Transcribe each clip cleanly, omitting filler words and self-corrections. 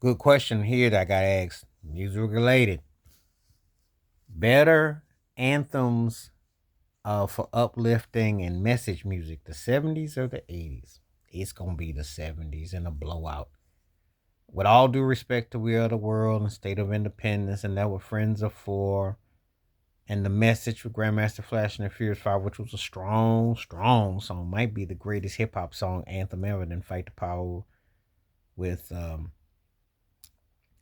Good question here that I got asked. Music related. Better anthems for uplifting and message music, the 70s or the 80s? It's going to be the 70s in a blowout. With all due respect to We Are the World and State of Independence and That What Friends Are For, and the message for Grandmaster Flash and the Furious Five, which was a strong, strong song, might be the greatest hip hop song anthem ever than Fight the Power with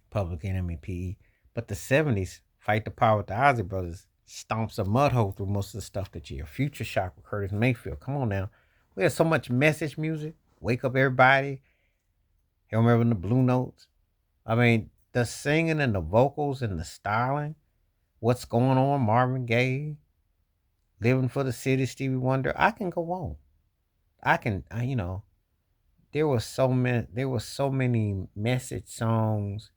Public Enemy PE. But the 70s, Fight the Power with the Ozzy Brothers, stomps a mud hole through most of the stuff that you hear. Future Shock with Curtis Mayfield. Come on now. We had so much message music. Wake Up Everybody. You remember the Blue Notes? I mean, the singing and the vocals and the styling. What's going on? Marvin Gaye. Living for the City, Stevie Wonder. I can go on. There were so many message songs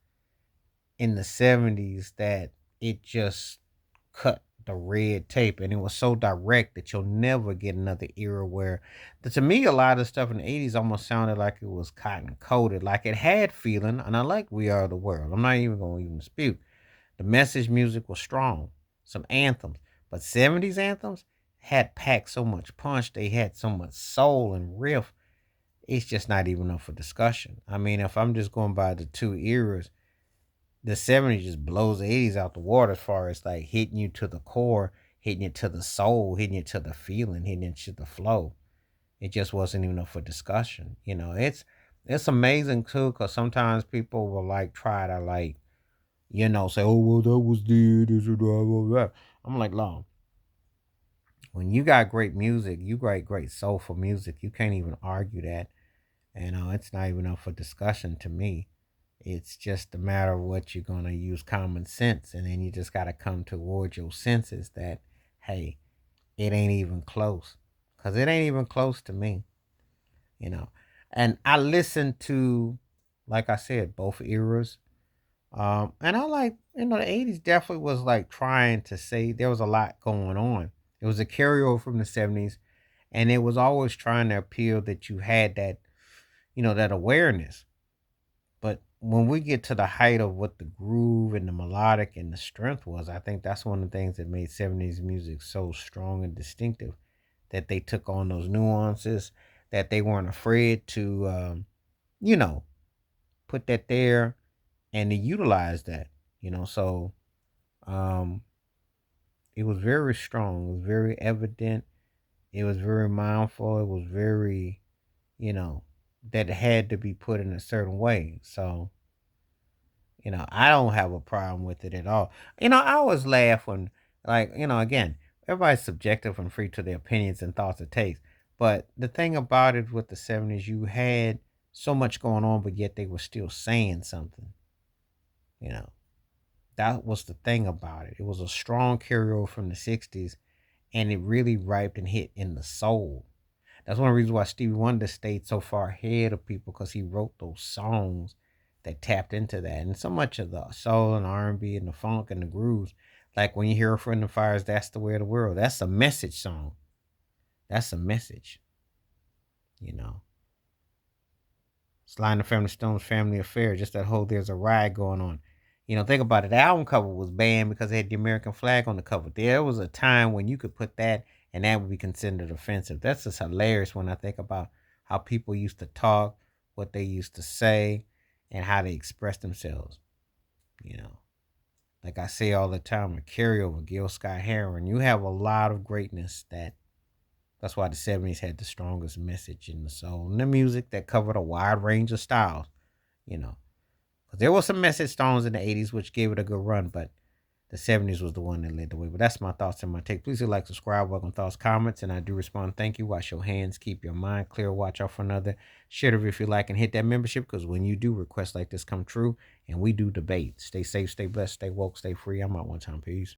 in the 70s that it just cut the red tape, and it was so direct that you'll never get another era where to me a lot of stuff in the 80s almost sounded like it was cotton coated, like it had feeling. And I like We Are the World. I'm not even going to even dispute the message music was strong, some anthems, but 70s anthems had packed so much punch, they had so much soul and riff. It's just not even up for discussion. I mean, if I'm just going by the two eras, the 70s just blows the 80s out the water as far as like hitting you to the core, hitting you to the soul, hitting you to the feeling, hitting you to the flow. It just wasn't even up for discussion. It's amazing too, because sometimes people will like try to like, say, oh well that was this or blah blah blah. I'm like, long. When you got great music, you great soulful music, you can't even argue that. And it's not even up for discussion to me. It's just a matter of what you're gonna use common sense, and then you just gotta come towards your senses that, hey, it ain't even close, cause it ain't even close to me, you know. And I listen to, like I said, both eras. And I like, the 80s definitely was like trying to say there was a lot going on. It was a carryover from the 70s, and it was always trying to appeal that you had that, that awareness. But when we get to the height of what the groove and the melodic and the strength was, I think that's one of the things that made 70s music so strong and distinctive, that they took on those nuances, that they weren't afraid to, you know, put that there and to utilize that, So um, it was very strong, it was very evident, it was very mindful, it was very, you know, that it had to be put in a certain way. So I don't have a problem with it at all. I always laugh when, like, again, everybody's subjective and free to their opinions and thoughts and takes. But the thing about it with the 70s, you had so much going on, but yet they were still saying something. You know, that was the thing about it. It was a strong carryover from the 60s, and it really ripened and hit in the soul. That's one of the reasons why Stevie Wonder stayed so far ahead of people, because he wrote those songs that tapped into that. And so much of the soul and R&B and the funk and the grooves, like when you hear Friend of Fires, That's the Way of the World. That's a message song. That's a message, you know. Sly and the Family Stones, Family Affair, just that whole There's a Ride going on. Think about it. The album cover was banned because it had the American flag on the cover. There was a time when you could put that and that would be considered offensive. That's just hilarious when I think about how people used to talk, what they used to say, and how they express themselves. You know, like I say all the time, a carryover, Gil Scott Heron. You have a lot of greatness that's why the 70s had the strongest message in the soul and the music that covered a wide range of styles, you know. 'Cause there was some message songs in the 80s which gave it a good run, but the 70s was the one that led the way. But that's my thoughts and my take. Please do like, subscribe, welcome thoughts, comments, and I do respond. Thank you. Wash your hands, keep your mind clear, watch out for another. Share the video if you like, and hit that membership, because when you do, requests like this come true, and we do debate. Stay safe, stay blessed, stay woke, stay free. I'm out one time. Peace.